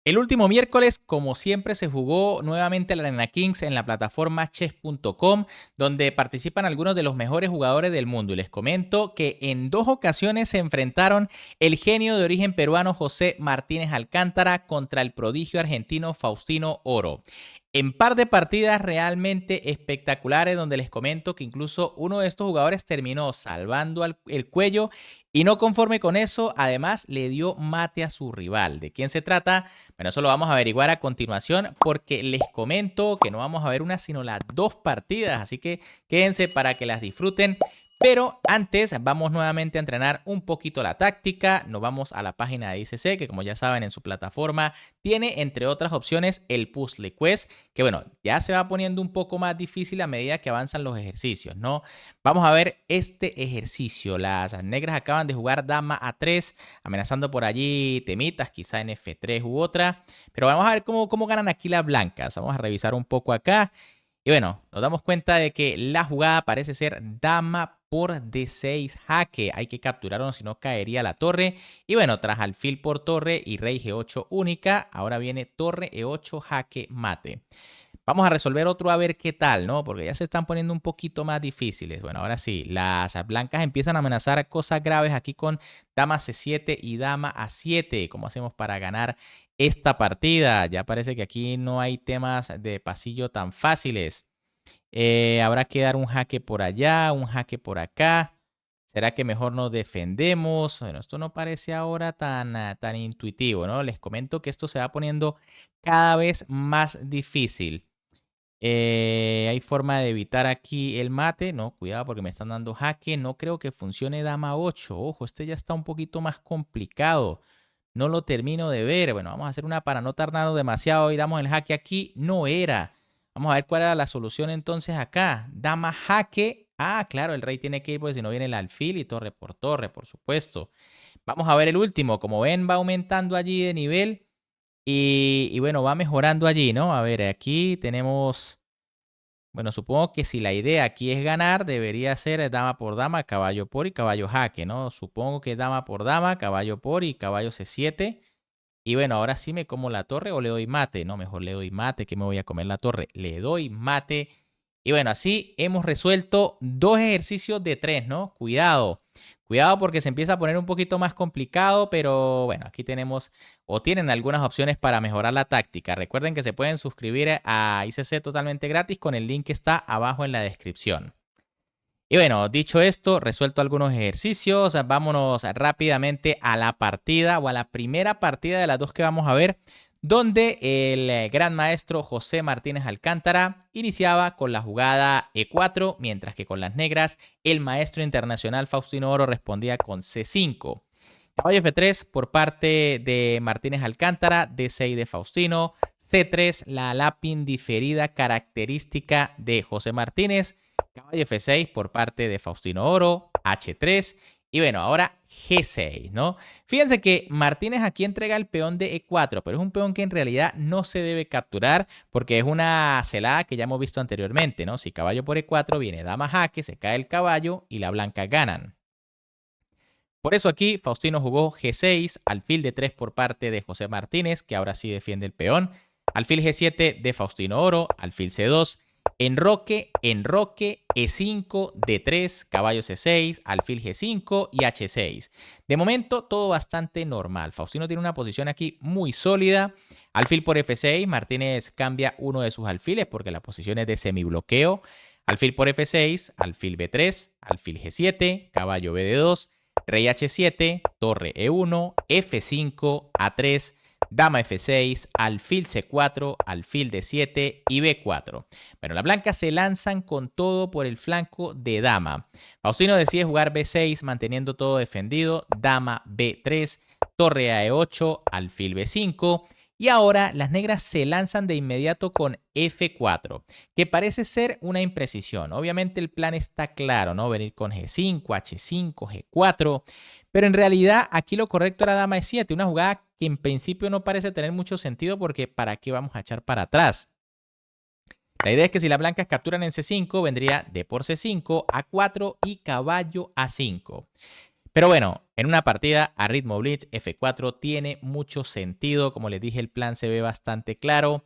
El último miércoles, como siempre, se jugó nuevamente la Arena Kings en la plataforma chess.com, donde participan algunos de los mejores jugadores del mundo. Y les comento que en dos ocasiones se enfrentaron el genio de origen peruano José Martínez Alcántara contra el prodigio argentino Faustino Oro. En par de partidas realmente espectaculares, donde les comento que incluso uno de estos jugadores terminó salvando el cuello y no conforme con eso, además le dio mate a su rival. ¿De quién se trata? Bueno, eso lo vamos a averiguar a continuación porque les comento que no vamos a ver una sino las dos partidas, así que quédense para que las disfruten. Pero antes vamos nuevamente a entrenar un poquito la táctica, nos vamos a la página de ICC que como ya saben en su plataforma tiene entre otras opciones el Puzzle Quest, que bueno, ya se va poniendo un poco más difícil a medida que avanzan los ejercicios, ¿no? Vamos a ver este ejercicio, las negras acaban de jugar dama a3, amenazando por allí temitas, quizá en F3 u otra. Pero vamos a ver cómo ganan aquí las blancas. Vamos a revisar un poco acá. Y bueno, nos damos cuenta de que la jugada parece ser dama por D6 jaque. Hay que capturarlo, si no caería la torre. Y bueno, tras alfil por torre y rey G8 única, ahora viene torre E8 jaque mate. Vamos a resolver otro a ver qué tal, ¿no? Porque ya se están poniendo un poquito más difíciles. Bueno, ahora sí, las blancas empiezan a amenazar cosas graves aquí con dama C7 y dama A7. ¿Cómo hacemos para ganar esta partida? Ya parece que aquí no hay temas de pasillo tan fáciles. Habrá que dar un jaque por allá, un jaque por acá. ¿Será que mejor nos defendemos? Bueno, esto no parece ahora tan intuitivo, ¿no? Les comento que esto se va poniendo cada vez más difícil. ¿Hay forma de evitar aquí el mate? No, cuidado porque me están dando jaque. No creo que funcione dama 8. Ojo, este ya está un poquito más complicado. No lo termino de ver. Bueno, vamos a hacer una para no tardarnos demasiado y damos el jaque aquí. No era. Vamos a ver cuál era la solución entonces acá. Dama jaque. Ah, claro, el rey tiene que ir porque si no viene el alfil y torre, por supuesto. Vamos a ver el último. Como ven, va aumentando allí de nivel. Y bueno, va mejorando allí, ¿no? A ver, aquí tenemos... Bueno, supongo que si la idea aquí es ganar, debería ser dama por dama, caballo por y caballo jaque, ¿no? Supongo que dama por dama, caballo por y caballo C7. Y bueno, ahora sí me como la torre o le doy mate. No, mejor le doy mate, que me voy a comer la torre. Le doy mate. Y bueno, así hemos resuelto dos ejercicios de tres, ¿no? Cuidado. Cuidado porque se empieza a poner un poquito más complicado, pero bueno, aquí tenemos o tienen algunas opciones para mejorar la táctica. Recuerden que se pueden suscribir a ICC totalmente gratis con el link que está abajo en la descripción. Y bueno, dicho esto, resuelto algunos ejercicios, vámonos rápidamente a la partida o a la primera partida de las dos que vamos a ver, donde el gran maestro José Martínez Alcántara iniciaba con la jugada E4, mientras que con las negras el maestro internacional Faustino Oro respondía con C5. Caballo F3 por parte de Martínez Alcántara, D6 de Faustino, C3 la lápin diferida característica de José Martínez, caballo F6 por parte de Faustino Oro, H3 y bueno, ahora G6, ¿no? Fíjense que Martínez aquí entrega el peón de E4, pero es un peón que en realidad no se debe capturar porque es una celada que ya hemos visto anteriormente, ¿no? Si caballo por E4 viene dama jaque, se cae el caballo y la blanca ganan. Por eso aquí Faustino jugó G6, alfil de 3 por parte de José Martínez, que ahora sí defiende el peón, alfil G7 de Faustino Oro, alfil C2, enroque, E5, D3, caballo C6, alfil G5 y H6. De momento todo bastante normal. Faustino tiene una posición aquí muy sólida. Alfil por F6, Martínez cambia uno de sus alfiles porque la posición es de semibloqueo. Alfil por F6, alfil B3, alfil G7, caballo BD2, rey H7, torre E1, F5, A3, dama F6, alfil C4, alfil D7 y B4. Bueno, las blancas se lanzan con todo por el flanco de dama. Faustino decide jugar B6 manteniendo todo defendido, dama B3, torre a E8, alfil B5. Y ahora las negras se lanzan de inmediato con F4, que parece ser una imprecisión. Obviamente el plan está claro, ¿no? Venir con G5, H5, G4, pero en realidad aquí lo correcto era dama E7, una jugada que en principio no parece tener mucho sentido porque ¿para qué vamos a echar para atrás? La idea es que si las blancas capturan en C5, vendría D por C5, A4 y caballo A5. Pero bueno, en una partida a ritmo blitz, F4 tiene mucho sentido. Como les dije, el plan se ve bastante claro.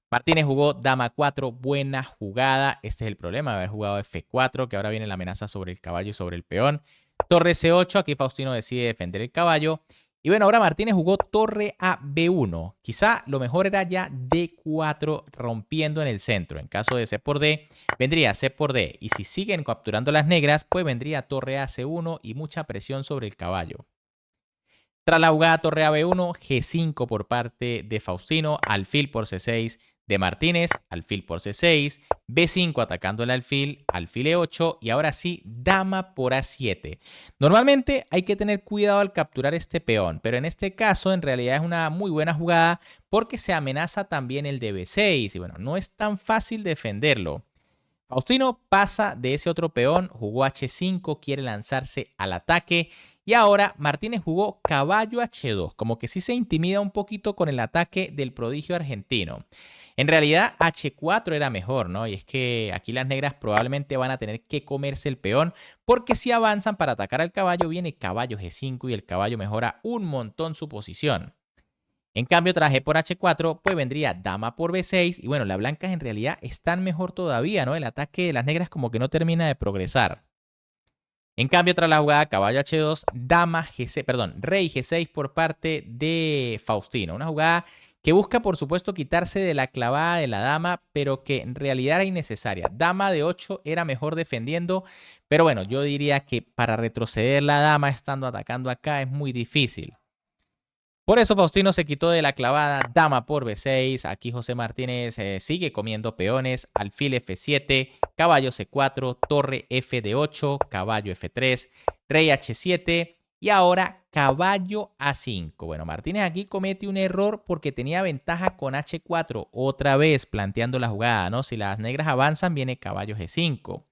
Martínez jugó dama 4, buena jugada. Este es el problema de haber jugado F4, que ahora viene la amenaza sobre el caballo y sobre el peón. Torre C8, aquí Faustino decide defender el caballo. Y bueno, ahora Martínez jugó torre a B1. Quizá lo mejor era ya D4 rompiendo en el centro. En caso de C por D, vendría C por D. Y si siguen capturando las negras, pues vendría torre a C1 y mucha presión sobre el caballo. Tras la jugada torre a B1, G5 por parte de Faustino, alfil por C6 de Martínez, alfil por C6, B5 atacando el alfil E8 y ahora sí, dama por A7. Normalmente hay que tener cuidado al capturar este peón, pero en este caso en realidad es una muy buena jugada porque se amenaza también el de B6 y bueno, no es tan fácil defenderlo. Faustino pasa de ese otro peón, jugó H5, quiere lanzarse al ataque. Y ahora Martínez jugó caballo H2, como que sí se intimida un poquito con el ataque del prodigio argentino. En realidad H4 era mejor, ¿no? Y es que aquí las negras probablemente van a tener que comerse el peón, porque si avanzan para atacar al caballo, viene caballo G5 y el caballo mejora un montón su posición. En cambio, tras G por H4, pues vendría dama por B6. Y bueno, las blancas en realidad están mejor todavía, ¿no? El ataque de las negras como que no termina de progresar. En cambio, tras la jugada caballo H2, dama G6, perdón, rey G6 por parte de Faustino. Una jugada que busca, por supuesto, quitarse de la clavada de la dama, pero que en realidad era innecesaria. Dama de 8 era mejor defendiendo, pero bueno, yo diría que para retroceder la dama estando atacando acá es muy difícil. Por eso Faustino se quitó de la clavada, dama por B6, aquí José Martínez sigue comiendo peones, alfil F7, caballo C4, torre F de 8, caballo F3, rey H7 y ahora caballo A5. Bueno, Martínez aquí comete un error porque tenía ventaja con H4, otra vez planteando la jugada, ¿no? Si las negras avanzan viene caballo G5.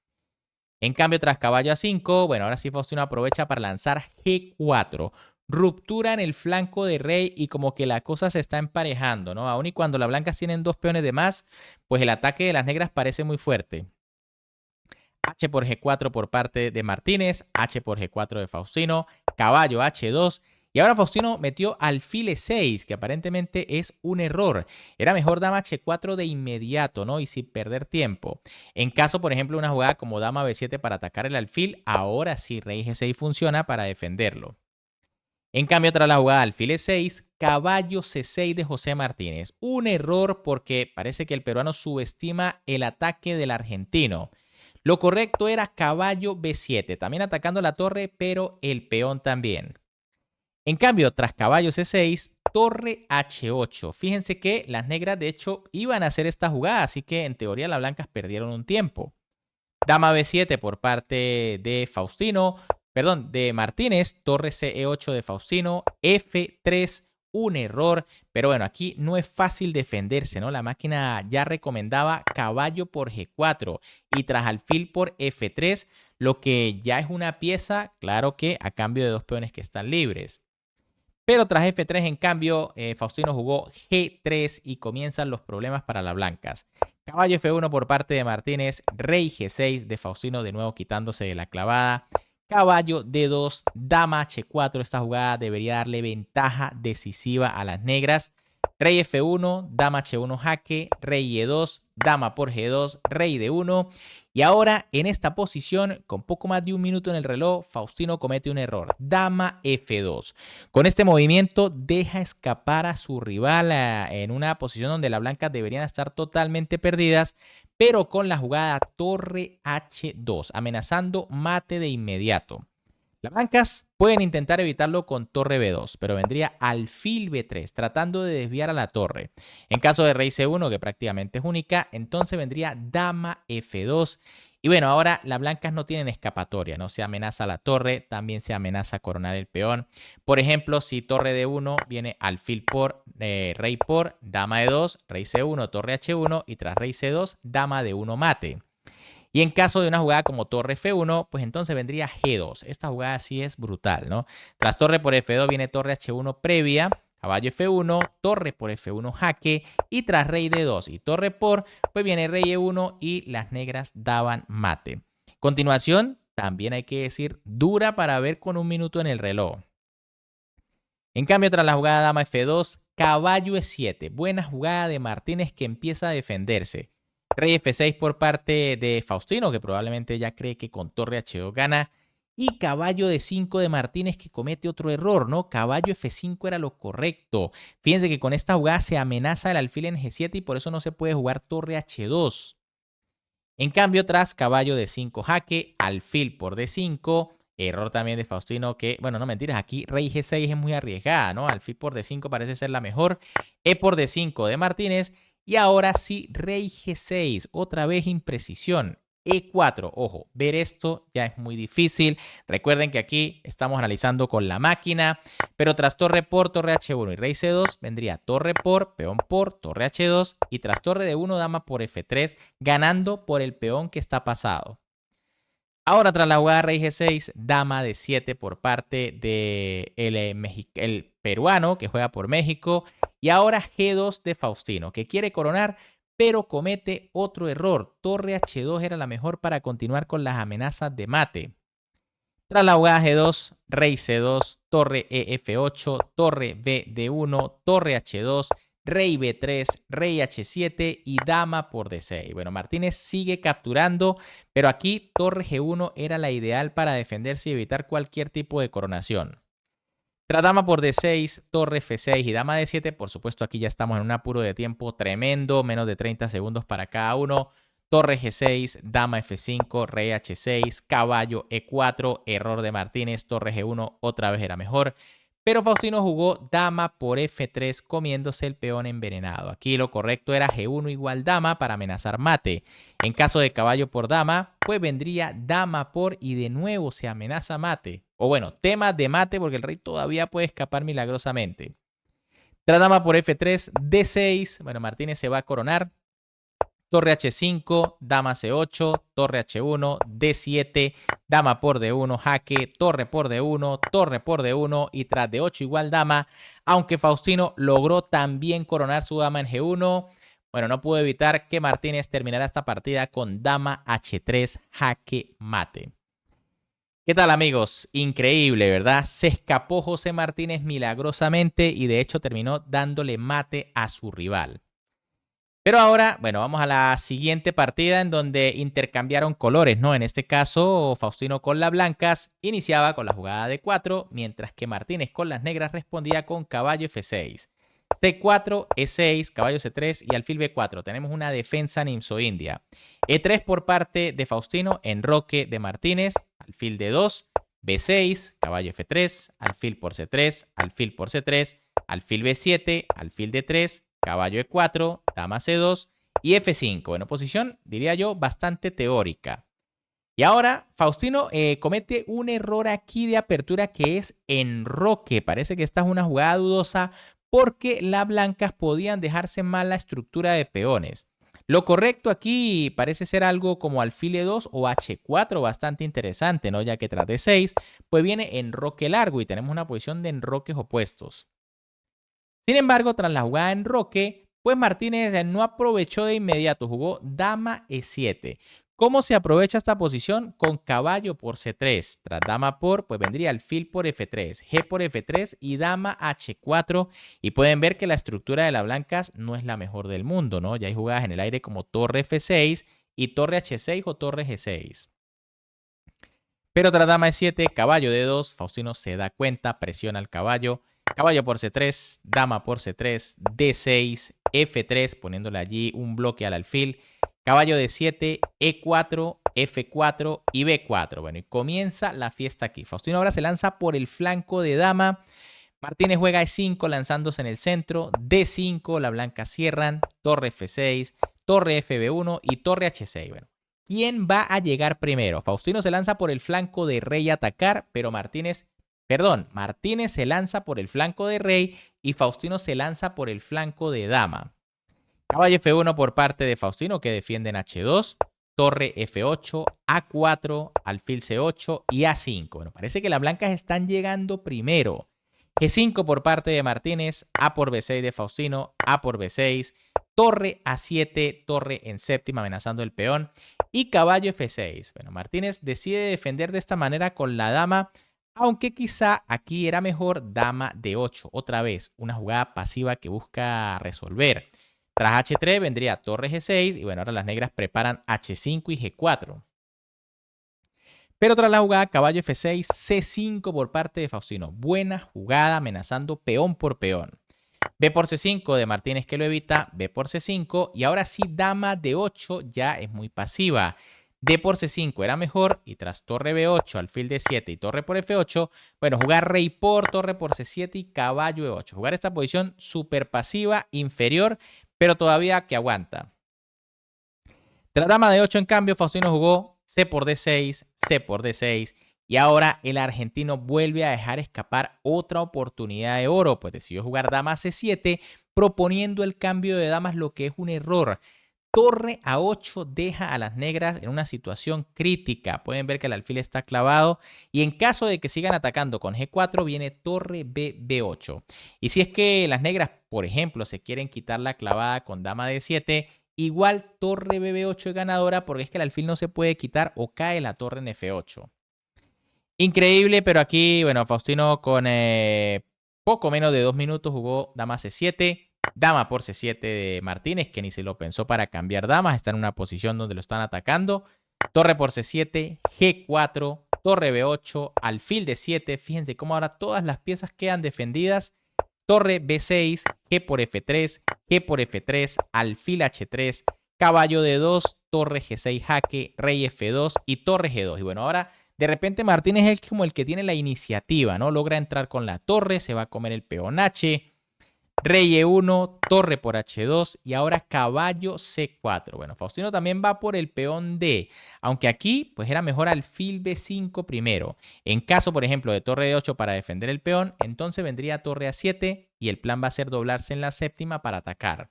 En cambio, tras caballo A5, bueno, ahora sí Faustino aprovecha para lanzar G4. Ruptura en el flanco de rey y como que la cosa se está emparejando, ¿no? Aún y cuando las blancas tienen 2 peones de más, pues el ataque de las negras parece muy fuerte. H por G4 por parte de Martínez, H por G4 de Faustino, caballo H2. Y ahora Faustino metió alfil E6, que aparentemente es un error. Era mejor dama H4 de inmediato, ¿no? Y sin perder tiempo. En caso, por ejemplo, una jugada como dama B7 para atacar el alfil, ahora sí rey G6 funciona para defenderlo. En cambio, tras la jugada alfil E6, caballo C6 de José Martínez. Un error porque parece que el peruano subestima el ataque del argentino. Lo correcto era caballo B7, también atacando la torre, pero el peón también. En cambio, tras caballo C6, torre H8. Fíjense que las negras de hecho iban a hacer esta jugada, así que en teoría las blancas perdieron un tiempo. Dama B7 por parte de Faustino, perdón, de Martínez, torre CE8 de Faustino, F3, un error, pero bueno, aquí no es fácil defenderse, ¿no? La máquina ya recomendaba caballo por G4 y tras alfil por F3, lo que ya es una pieza, claro que a cambio de 2 peones que están libres. Pero tras F3, en cambio, Faustino jugó G3 y comienzan los problemas para las blancas. Caballo F1 por parte de Martínez, rey G6 de Faustino de nuevo quitándose de la clavada. Caballo D2, dama H4. Esta jugada debería darle ventaja decisiva a las negras. Rey F1, dama H1 jaque, rey E2, dama por G2, rey D1. Y ahora en esta posición, con poco más de un minuto en el reloj, Faustino comete un error. Dama F2. Con este movimiento deja escapar a su rival en una posición donde las blancas deberían estar totalmente perdidas, pero con la jugada torre H2, amenazando mate de inmediato. Las blancas pueden intentar evitarlo con torre B2, pero vendría alfil B3, tratando de desviar a la torre. En caso de rey C1, que prácticamente es única, entonces vendría dama F2. Y bueno, ahora las blancas no tienen escapatoria, ¿no? Se amenaza la torre, también se amenaza coronar el peón. Por ejemplo, si torre D1 viene alfil por, rey por, dama E2, rey C1, torre H1 y tras rey C2, dama D1 mate. Y en caso de una jugada como torre F1, pues entonces vendría G2. Esta jugada sí es brutal, ¿no? Tras torre por F2 viene torre H1 previa, caballo F1, torre por F1 jaque y tras rey D2 y torre por, pues viene rey E1 y las negras daban mate. Continuación, también hay que decir, dura para ver con 1 minuto en el reloj. En cambio, tras la jugada dama F2, caballo E7. Buena jugada de Martínez que empieza a defenderse. Rey F6 por parte de Faustino, que probablemente ya cree que con torre H2 gana. Y caballo D5 de Martínez que comete otro error, ¿no? Caballo F5 era lo correcto. Fíjense que con esta jugada se amenaza el alfil en G7 y por eso no se puede jugar torre H2. En cambio, tras caballo D5 jaque, alfil por D5, error también de Faustino que, bueno, no mentiras, aquí rey G6 es muy arriesgada, ¿no? Alfil por D5 parece ser la mejor, E por D5 de Martínez, y ahora sí, rey G6, otra vez imprecisión. E4, ojo, ver esto ya es muy difícil. Recuerden que aquí estamos analizando con la máquina, pero tras torre por torre H1 y rey C2 vendría torre por, peón por, torre H2 y tras torre D1 dama por F3 ganando por el peón que está pasado. Ahora tras la jugada rey G6, dama D7 por parte de el peruano que juega por México y ahora G2 de Faustino que quiere coronar pero comete otro error. Torre H2 era la mejor para continuar con las amenazas de mate. Tras la jugada G2, rey C2, torre EF8, torre BD1, torre H2, rey B3, rey H7 y dama por D6. Bueno, Martínez sigue capturando, pero aquí torre G1 era la ideal para defenderse y evitar cualquier tipo de coronación. Tras dama por D6, torre F6 y dama D7, por supuesto aquí ya estamos en un apuro de tiempo tremendo, menos de 30 segundos para cada uno. Torre G6, dama F5, rey H6, caballo E4, error de Martínez, torre G1 otra vez era mejor. Pero Faustino jugó dama por F3 comiéndose el peón envenenado. Aquí lo correcto era G1 igual dama para amenazar mate. En caso de caballo por dama, pues vendría dama por y de nuevo se amenaza mate. O bueno, tema de mate porque el rey todavía puede escapar milagrosamente. Tras dama por F3, D6. Bueno, Martínez se va a coronar. Torre H5, dama C8, torre H1, D7, dama por D1, jaque, torre por D1, torre por D1 y tras D8 igual dama, aunque Faustino logró también coronar su dama en G1, bueno, no pudo evitar que Martínez terminara esta partida con dama H3, jaque mate. ¿Qué tal amigos? Increíble, ¿verdad? Se escapó José Martínez milagrosamente y de hecho terminó dándole mate a su rival. Pero ahora, bueno, vamos a la siguiente partida en donde intercambiaron colores, ¿no? En este caso, Faustino con las blancas iniciaba con la jugada de 4, mientras que Martínez con las negras respondía con caballo F6. C4, E6, caballo C3 y alfil B4. Tenemos una defensa nimzo-india. E3 por parte de Faustino, enroque de Martínez, alfil D2, B6, caballo F3, alfil por C3, alfil por C3, alfil B7, alfil D3, caballo E4, dama C2 y F5. Bueno, posición, diría yo, bastante teórica. Y ahora Faustino comete un error aquí de apertura que es enroque. Parece que esta es una jugada dudosa porque las blancas podían dejarse mal la estructura de peones. Lo correcto aquí parece ser algo como alfil E2 o H4, bastante interesante, ¿no? Ya que tras de 6, pues viene enroque largo y tenemos una posición de enroques opuestos. Sin embargo, tras la jugada en enroque, pues Martínez no aprovechó de inmediato, jugó dama E7. ¿Cómo se aprovecha esta posición? Con caballo por C3. Tras dama por, pues vendría alfil por F3, G por F3 y dama H4. Y pueden ver que la estructura de las blancas no es la mejor del mundo, ¿no? Ya hay jugadas en el aire como torre F6 y torre H6 o torre G6. Pero tras dama E7, caballo D2, Faustino se da cuenta, presiona al caballo. Caballo por C3, dama por C3, D6, F3, poniéndole allí un bloque al alfil. Caballo D7, E4, F4 y B4. Bueno, y comienza la fiesta aquí. Faustino ahora se lanza por el flanco de dama. Martínez juega E5 lanzándose en el centro. D5, la blanca cierran. Torre F6, torre FB1 y torre H6. Bueno, ¿quién va a llegar primero? Faustino se lanza por el flanco de rey a atacar, pero Martínez se lanza por el flanco de rey y Faustino se lanza por el flanco de dama. Caballo F1 por parte de Faustino que defiende en H2, torre F8, A4, alfil C8 y A5. Bueno, parece que las blancas están llegando primero. G5 por parte de Martínez, A por B6 de Faustino, A por B6, torre A7, torre en séptima amenazando el peón. y caballo F6. Bueno, Martínez decide defender de esta manera con la dama, aunque quizá aquí era mejor dama D8. Otra vez, una jugada pasiva que busca resolver. Tras H3 vendría torre G6 y bueno, ahora las negras preparan H5 y G4. Pero tras la jugada caballo F6, C5 por parte de Faustino. Buena jugada amenazando peón por peón. B por C5 de Martínez que lo evita, B por C5 y ahora sí dama D8 ya es muy pasiva. D por C5 era mejor y tras torre B8, alfil D7 y torre por F8, bueno, jugar rey por torre por C7 y caballo E8. Jugar esta posición súper pasiva, inferior, pero todavía que aguanta. Tras dama D8 en cambio, Faustino jugó C por D6, C por D6 y ahora el argentino vuelve a dejar escapar otra oportunidad de oro, pues decidió jugar dama C7 proponiendo el cambio de damas, lo que es un error. Torre A8 deja a las negras en una situación crítica. Pueden ver que el alfil está clavado y en caso de que sigan atacando con G4 viene torre B8. Y si es que las negras, por ejemplo, se quieren quitar la clavada con dama D7, igual torre BB8 es ganadora porque es que el alfil no se puede quitar o cae la torre en F8. Increíble, pero aquí, bueno, Faustino con poco menos de 2 minutos jugó dama C7, dama por C7 de Martínez, que ni se lo pensó para cambiar damas, está en una posición donde lo están atacando. Torre por C7, G4, torre B8, alfil D7, fíjense cómo ahora todas las piezas quedan defendidas. Torre B6, G por F3, G por F3, alfil H3, caballo D2, torre G6 jaque, rey F2 y torre G2. Y bueno, ahora de repente Martínez es como el que tiene la iniciativa, ¿no? Logra entrar con la torre, se va a comer el peón H, rey E1, torre por H2 y ahora caballo C4. Bueno, Faustino también va por el peón D, aunque aquí pues era mejor alfil B5 primero. En caso, por ejemplo, de torre D8 para defender el peón, entonces vendría torre A7 y el plan va a ser doblarse en la séptima para atacar.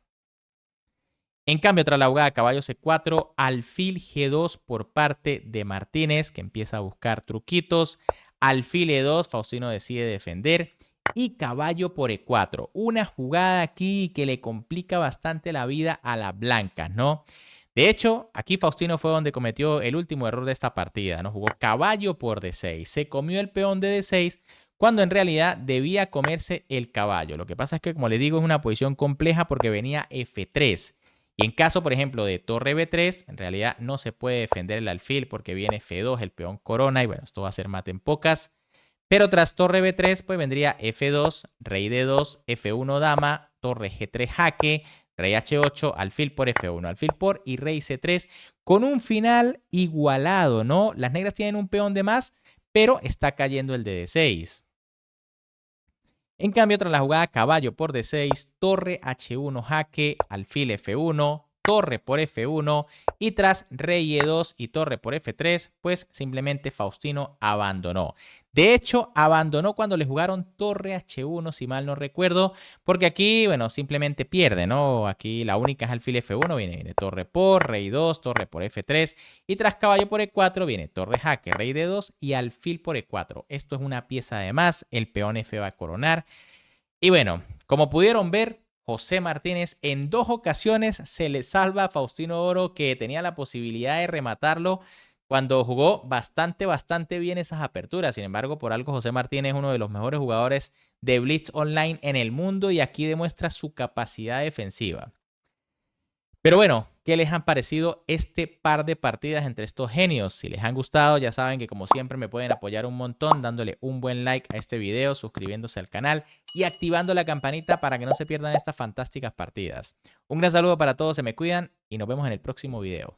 En cambio, tras la jugada caballo C4, alfil G2 por parte de Martínez, que empieza a buscar truquitos. Alfil E2, Faustino decide defender. Y caballo por E4. Una jugada aquí que le complica bastante la vida a las blancas, ¿no? De hecho, aquí Faustino fue donde cometió el último error de esta partida, ¿no? Jugó caballo por D6. Se comió el peón de D6 cuando en realidad debía comerse el caballo. Lo que pasa es que, como les digo, es una posición compleja porque venía F3. Y en caso, por ejemplo, de torre B3, en realidad no se puede defender el alfil porque viene F2, el peón corona, y bueno, esto va a ser mate en pocas. Pero tras torre B3, pues vendría F2, rey D2, F1 dama, torre G3 jaque, rey H8, alfil por F1, alfil por y rey C3, con un final igualado, ¿no? Las negras tienen un peón de más, pero está cayendo el de D6. En cambio, tras la jugada caballo por D6, torre H1 jaque, alfil F1, torre por F1 y tras rey E2 y torre por F3, pues simplemente Faustino abandonó. De hecho, abandonó cuando le jugaron torre H1, si mal no recuerdo, porque aquí, bueno, simplemente pierde, ¿no? Aquí la única es alfil F1, viene torre por, rey 2, torre por F3 y tras caballo por E4 viene torre jaque, rey D2 y alfil por E4. Esto es una pieza de más, el peón F va a coronar. Y bueno, como pudieron ver, José Martínez en 2 ocasiones se le salva a Faustino Oro, que tenía la posibilidad de rematarlo cuando jugó bastante bien esas aperturas. Sin embargo, por algo José Martínez es uno de los mejores jugadores de Blitz Online en el mundo y aquí demuestra su capacidad defensiva. Pero bueno, ¿qué les han parecido este par de partidas entre estos genios? Si les han gustado, ya saben que como siempre me pueden apoyar un montón dándole un buen like a este video, suscribiéndose al canal y activando la campanita para que no se pierdan estas fantásticas partidas. Un gran saludo para todos, se me cuidan y nos vemos en el próximo video.